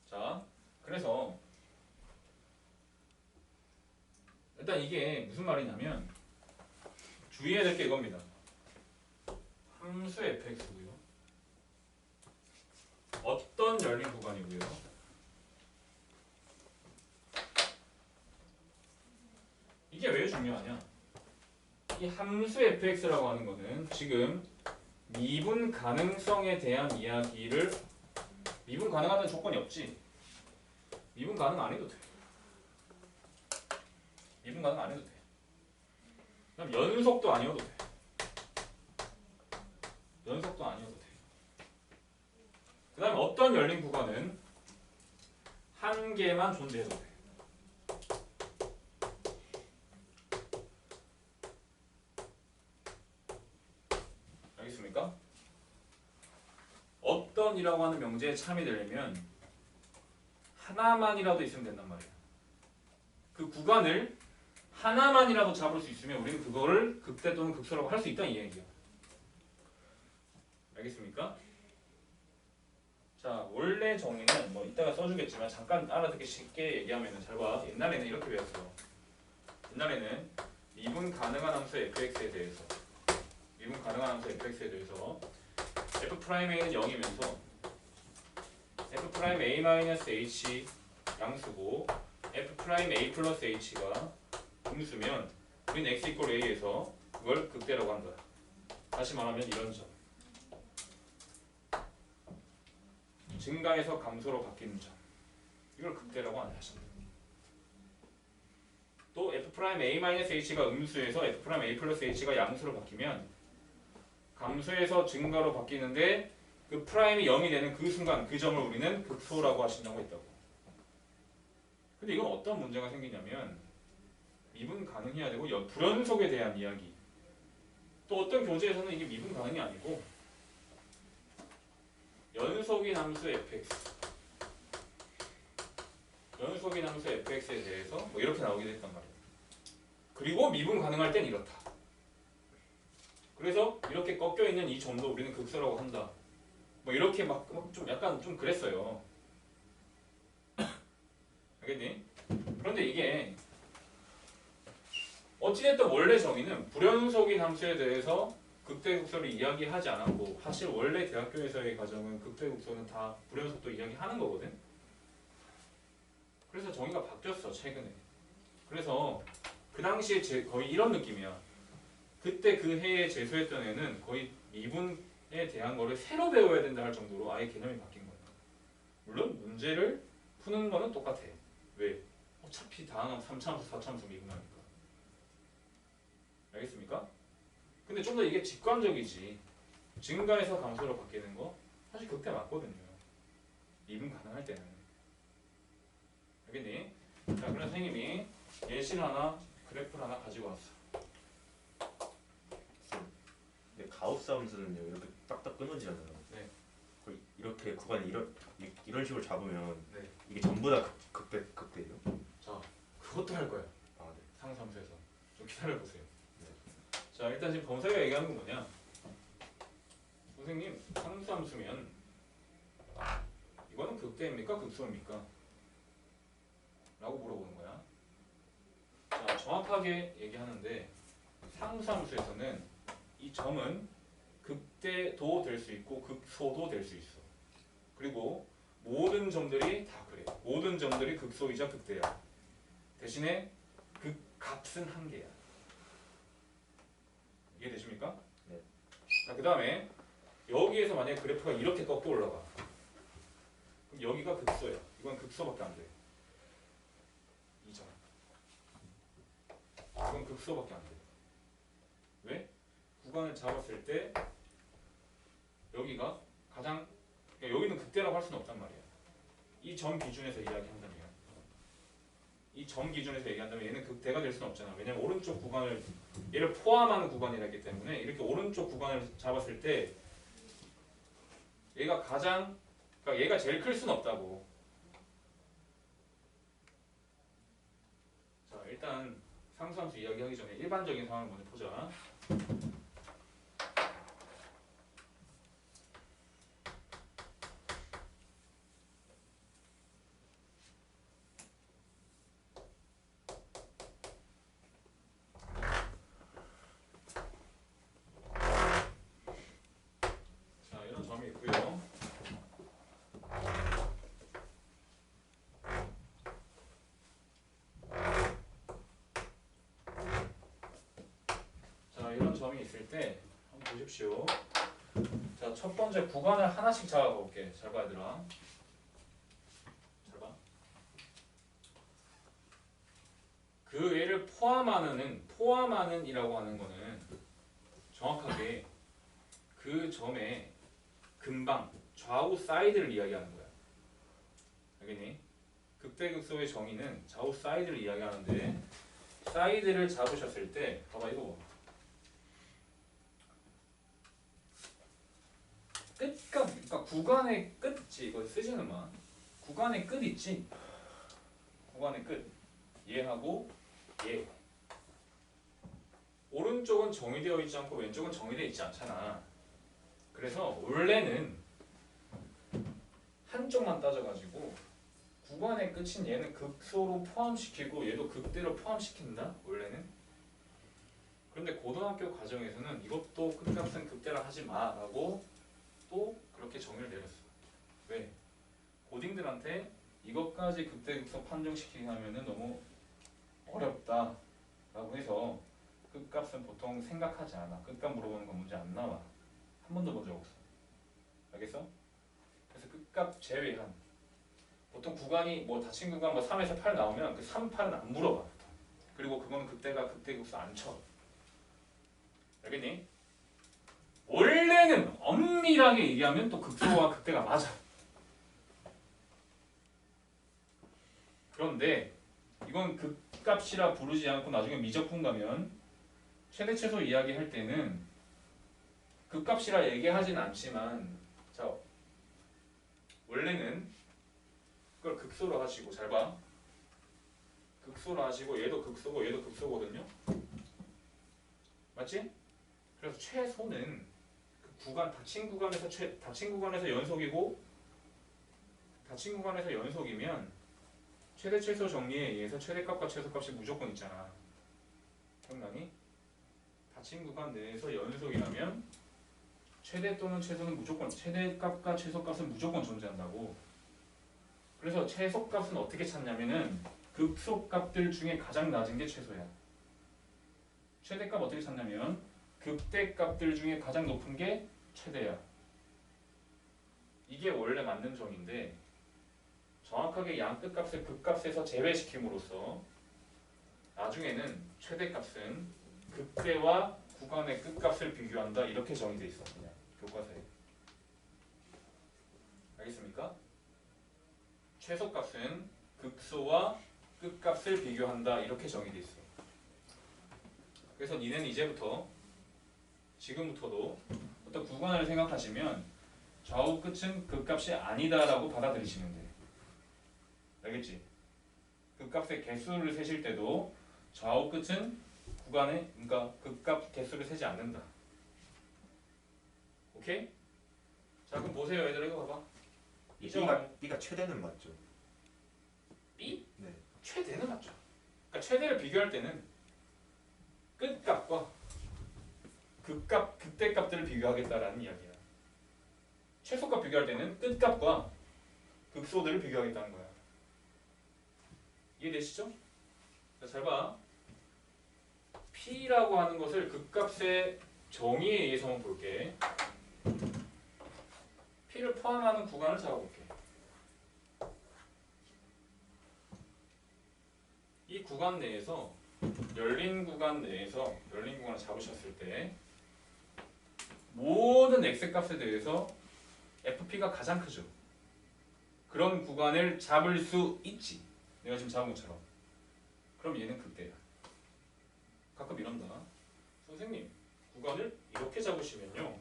자, 그래서 일단 이게 무슨 말이냐면 주의해야 될 게 이겁니다. 함수 fx고요. 어떤 열린 구간이고요. 이게 왜 중요하냐? 이 함수 fx라고 하는 거는 지금 미분 가능성에 대한 이야기를 미분 가능하다는 조건이 없지. 미분 가능 안 해도 돼. 미분 가능 안 해도 돼. 그럼 연속도 아니어도 돼. 연속도 아니어도 돼. 그 다음에 어떤 열린 구간은 한 개만 존재해도 돼. 알겠습니까? 어떤이라고 하는 명제에 참이 되려면 하나만이라도 있으면 된단 말이야. 그 구간을 하나만이라도 잡을 수 있으면 우리는 그거를 극대 또는 극소라고 할 수 있다는 이 얘기야. 알겠습니까? 자, 원래 정의는 뭐 이따가 써주겠지만 잠깐 알아듣기 쉽게 얘기하면 잘 봐. 옛날에는 이렇게 배웠어. 옛날에는 미분 가능한 함수 fx에 대해서 F'A는 0이면서 F'A-H 양수고 F'A 플러스 H가 음수면 우린 x 이퀄 a에서 그걸 극대라고 한다. 다시 말하면 이런 점. 증가에서 감소로 바뀌는 점. 이걸 극대라고 한다. 또 F'A-H가 음수에서 F'A 플러스 H가 양수로 바뀌면 감소에서 증가로 바뀌는데 그 프라임이 0이 되는 그 순간 그 점을 우리는 극소라고 하신다고 했다고. 근데 이건 어떤 문제가 생기냐면 미분 가능해야 되고 불연속에 대한 이야기. 또 어떤 교재에서는 이게 미분 가능이 아니고 연속인 함수 fx 연속인 함수 fx에 대해서 뭐 이렇게 나오기도 했단 말이에요. 그리고 미분 가능할 땐 이렇다. 그래서 이렇게 꺾여 있는 이 점도 우리는 극소라고 한다. 뭐 이렇게 막 좀 약간 좀 그랬어요. 알겠니? 그런데 이게 어찌됐든 원래 정의는 불연속인 함수에 대해서 극대극소를 이야기하지 않았고 사실 원래 대학교에서의 과정은 극대극소는 다 불연속도 이야기하는 거거든. 그래서 정의가 바뀌었어 최근에. 그래서 그 당시에 거의 이런 느낌이야. 그때 그 해에 재수했던 애는 거의 미분에 대한 거를 새로 배워야 된다 할 정도로 아예 개념이 바뀐 거야. 물론 문제를 푸는 거는 똑같아. 왜? 어차피 다음 3차함수, 4차함수 미분하니까. 알겠습니까? 근데 좀 더 이게 직관적이지. 증가에서 감소로 바뀌는 거 사실 극대 맞거든요. 미분 가능할 때는. 알겠니? 자, 그럼 선생님이 예시를 하나, 그래프를 하나 가지고 왔어. 근데 가우스 함수는요 이렇게 딱딱 끊어지잖아요. 네. 거의 이렇게 구간이 이런 식으로 잡으면 네. 이게 전부 다 극대예요. 자, 그것도 할 거야. 아 네. 상수함수에서. 좀 기다려보세요. 네. 자, 일단 지금 범사가 얘기하는 건 뭐냐? 선생님, 상수함수면 이거는 극대입니까? 극소입니까? 라고 물어보는 거야. 자, 정확하게 얘기하는데 상수함수에서는 이 점은 극대도 될 수 있고 극소도 될 수 있어. 그리고 모든 점들이 다 그래. 모든 점들이 극소이자 극대야. 대신에 그 값은 한 개야. 이해되십니까? 네. 자, 그 다음에 여기에서 만약에 그래프가 이렇게 꺾여 올라가. 그럼 여기가 극소야. 이건 극소밖에 안 돼. 이 점. 이건 극소밖에 안 돼. 왜? 구간을 잡았을 때 여기가 가장 그러니까 여기는 극대라고 할 수는 없단 말이야. 이 점 기준에서 이야기한다면 이 점 기준에서 얘기한다면 얘는 극대가 될 수는 없잖아. 왜냐면 오른쪽 구간을 얘를 포함하는 구간이라기 때문에 이렇게 오른쪽 구간을 잡았을 때 얘가 그러니까 얘가 제일 클 수는 없다고. 자, 일단 상수함수 이야기하기 전에 일반적인 상황을 먼저 보자. 자, 이런 점이 있고요. 자, 이런 점이 있을 때 한번 보십시오. 자, 첫 번째 구간을 하나씩 잡아볼게. 잘 봐, 얘들아. 잘 봐. 그 얘를 포함하는이라고 하는 거는 정확하게 그 점의 근방, 좌우 사이드를 이야기하는 거야. 알겠니? 극대극소의 정의는 좌우 사이드를 이야기하는데 사이드를 잡으셨을 때 봐봐 이거 봐. 그러니까 구간의 끝이지. 이거 쓰지는 마. 구간의 끝 있지. 구간의 끝. 얘하고 얘. 오른쪽은 정의되어 있지 않고 왼쪽은 정의되어 있지 않잖아. 그래서 원래는 한쪽만 따져가지고 구간의 끝인 얘는 극소로 포함시키고 얘도 극대로 포함시킨다. 원래는. 그런데 고등학교 과정에서는 이것도 끝값은 극대라 하지 마라고 또 그렇게 정의를 내렸어. 왜? 고딩들한테 이것까지 극대극소 판정시키기 하면은 너무 어렵다 라고 해서 끝값은 보통 생각하지 않아. 끝값 물어보는 건 문제 안 나와. 한 번도 본 적 없어. 알겠어? 그래서 끝값 제외한 보통 구간이 뭐 닫힌 구간 뭐 3에서 8 나오면 그 3, 8은 안 물어봐. 그리고 그건 그때가 극대극소 안 쳐. 알겠니? 원래는 엄밀하게 얘기하면 또 극소와 극대가 맞아. 그런데 이건 극값이라 부르지 않고 나중에 미적분 가면 최대 최소 이야기할 때는 극값이라 얘기하진 않지만 자 원래는 그걸 극소로 하시고 잘 봐. 극소로 하시고 얘도 극소고 얘도 극소거든요. 맞지? 그래서 최소는 그 구간 닫힌 구간에서 닫힌 구간에서 연속이고 닫힌 구간에서 연속이면 최대 최소 정리에 의해서 최대값과 최소값이 무조건 있잖아. 기억나니? 닫힌 구간 내에서 연속이라면 최대 또는 최소는 무조건 최대값과 최소값은 무조건 존재한다고. 그래서 최소값은 어떻게 찾냐면은 극소값들 중에 가장 낮은 게 최소야. 최대값 어떻게 찾냐면 극대값들 중에 가장 높은 게 최대야. 이게 원래 맞는 정의인데 정확하게 양끝값을 극값에서 제외시킴으로써 나중에는 최대값은 극대와 구간의 끝값을 비교한다 이렇게 정의돼 있어. 그냥 교과서에. 알겠습니까? 최소값은 극소와 끝값을 비교한다 이렇게 정의돼 있어. 그래서 니네는 이제부터 지금부터도 어떤 구간을 생각하시면 좌우 끝은 극값이 아니다라고 받아들이시면 돼. 알겠지? 극값의 개수를 세실 때도 좌우 끝은 구간에 그러니까 극값 개수를 세지 않는다. 오케이? 자 그럼 보세요 얘들아 이거 봐봐. 이 이점 B가 최대는 맞죠? B? 네. 최대는 맞죠. 그러니까 최대를 비교할 때는 끝값과 극값, 극대값들을 비교하겠다라는 이야기야. 최소값 비교할 때는 끝값과 극소들을 비교하겠다는 거야. 이해되시죠? 자, 잘 봐. P라고 하는 것을 극값의 정의에 의해서만 볼게. P를 포함하는 구간을 잡아볼게. 이 구간 내에서 열린 구간을 잡으셨을 때 모든 x값에 대해서 fp가 가장 크죠. 그런 구간을 잡을 수 있지. 내가 지금 잡은 것처럼. 그럼 얘는 극대야. 가끔 이런다. 선생님, 구간을 이렇게 잡으시면요.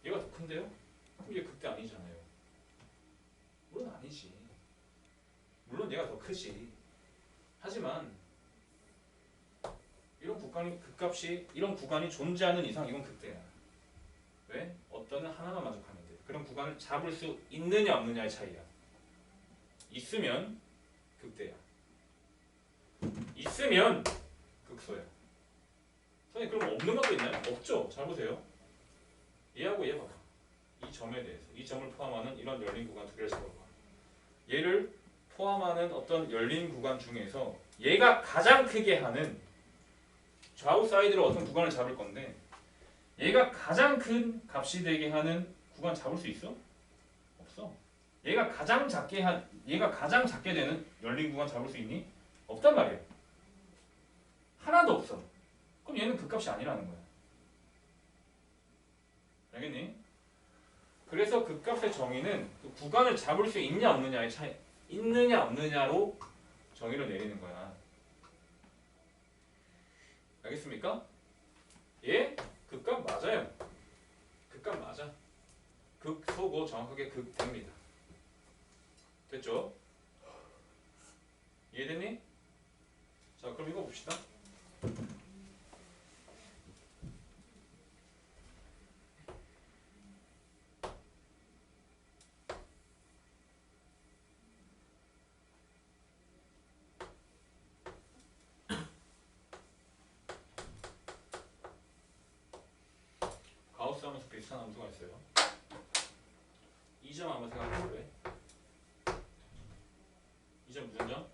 얘가 더 큰데요? 그럼 얘 극대 아니잖아요. 물론 아니지. 물론 얘가 더 크지. 하지만 이런 구간이 존재하는 이상 이건 극대야. 왜? 어떤 하나만 만족하면 돼. 그런 구간을 잡을 수 있느냐 없느냐의 차이야. 있으면 극대야. 있으면 극소야. 선생님 그럼 없는 것도 있나요? 없죠. 잘 보세요. 얘하고 얘 봐봐. 이 점에 대해서 이 점을 포함하는 이런 열린 구간 두 개를 잡아봐. 얘를 포함하는 어떤 열린 구간 중에서 얘가 가장 크게 하는 좌우 사이드로 어떤 구간을 잡을 건데 얘가 가장 큰 값이 되게 하는 구간 잡을 수 있어? 없어. 얘가 가장 작게 되는 열린 구간 잡을 수 있니? 없단 말이야. 하나도 없어. 그럼 얘는 그 값이 아니라는 거야. 알겠니? 그래서 그 값의 정의는 그 구간을 잡을 수 있냐 없느냐의 차이, 있느냐 없느냐로 정의를 내리는 거야. 알겠습니까? 예? 극값 맞아요. 극값 맞아. 극소고 정확하게 극대입니다. 됐죠? 이해됐니? 자 그럼 이거 봅시다. 가우스 함수 비슷한 함수가 있어요. 점 한번 생각해 볼래? 이 점 무슨 점?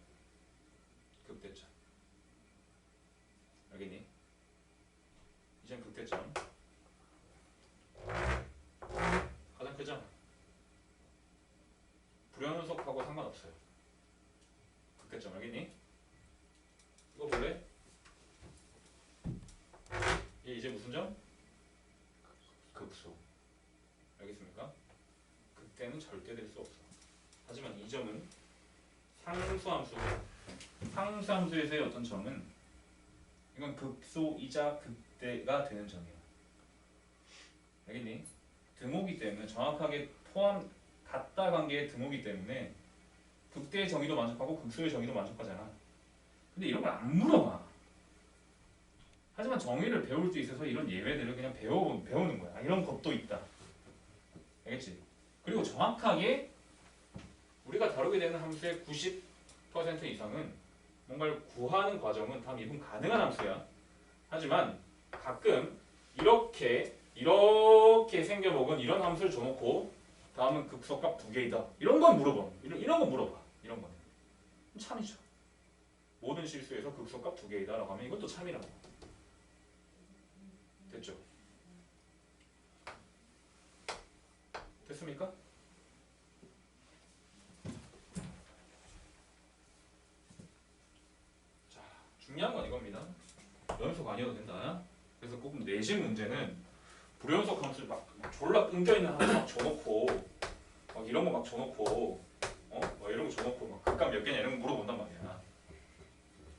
극대점. 알겠니? 이 점 극대점. 가장 크죠? 불연속하고 상관없어요. 극대점 알겠니? 이거 볼래? 얘 이제 무슨 점? 극소. 알겠습니까? 극대는 절대 될 수 없어. 하지만 이 점은 상수함수에서의 어떤 점은 이건 극소이자 극대가 되는 점이에요. 알겠니? 등호기 때문에 정확하게 같다 관계의 등호기 때문에 극대의 정의도 만족하고 극소의 정의도 만족하잖아. 근데 이런 걸 안 물어봐. 하지만 정의를 배울 때 있어서 이런 예외들을 그냥 배우는 거야. 이런 것도 있다. 알겠지? 그리고 정확하게 우리가 다루게 되는 함수의 90% 이상은 뭔가를 구하는 과정은 다 미분 가능한 함수야. 하지만 가끔 이렇게 생겨먹은 이런 함수를 줘놓고 다음은 극소값 2개이다. 이런 건 물어봐. 이런 건 물어봐. 이런 거는 참이죠. 모든 실수에서 극소값 2개이다 라고 하면 이것도 참이라고. 됐죠? 됐습니까? 자, 중요한 건 이겁니다. 연속 아니어도 된다. 그래서 꼭 내신 문제는 불연속 함수 막 졸라 끊겨있는 함수 막 줘놓고 막 이런 거 막 줘놓고 막 이런 거 줘놓고 막 극값 몇 개냐 이런 거 물어본단 말이야.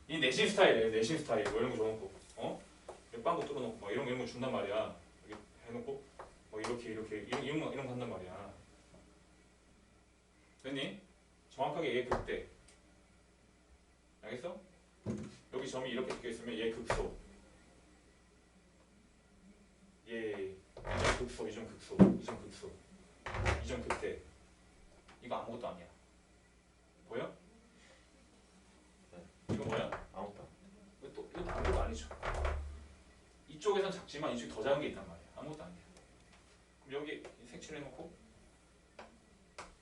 이 내신 스타일이에요. 내신 스타일. 뭐 이런 거 줘놓고 몇 방구 뚫어놓고 막 이런 거 준단 말이야. 이렇게 해놓고 막 이런 거 한단 말이야. 됐니? 정확하게 얘 극대. 알겠어? 여기 점이 이렇게 적혀있으면 얘 극소. 얘 2점 극소, 2점 극소, 2점 극소, 2점 극대. 이거 아무것도 아니야. 보여? 네. 이거 뭐야? 아무것도. 이것도 아무것도 아니죠. 이쪽에선 작지만 이쪽이 더 작은 게 있단 말이야. 아무것도 아니야. 그럼 여기 색칠해놓고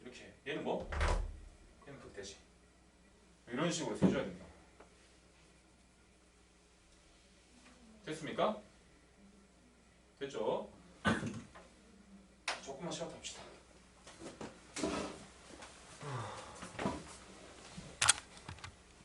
이렇게 얘는 뭐? 얘는 극대지. 이런 식으로 세줘야 된다. 됐습니까? 됐죠? 조금만 쉬었다 합시다.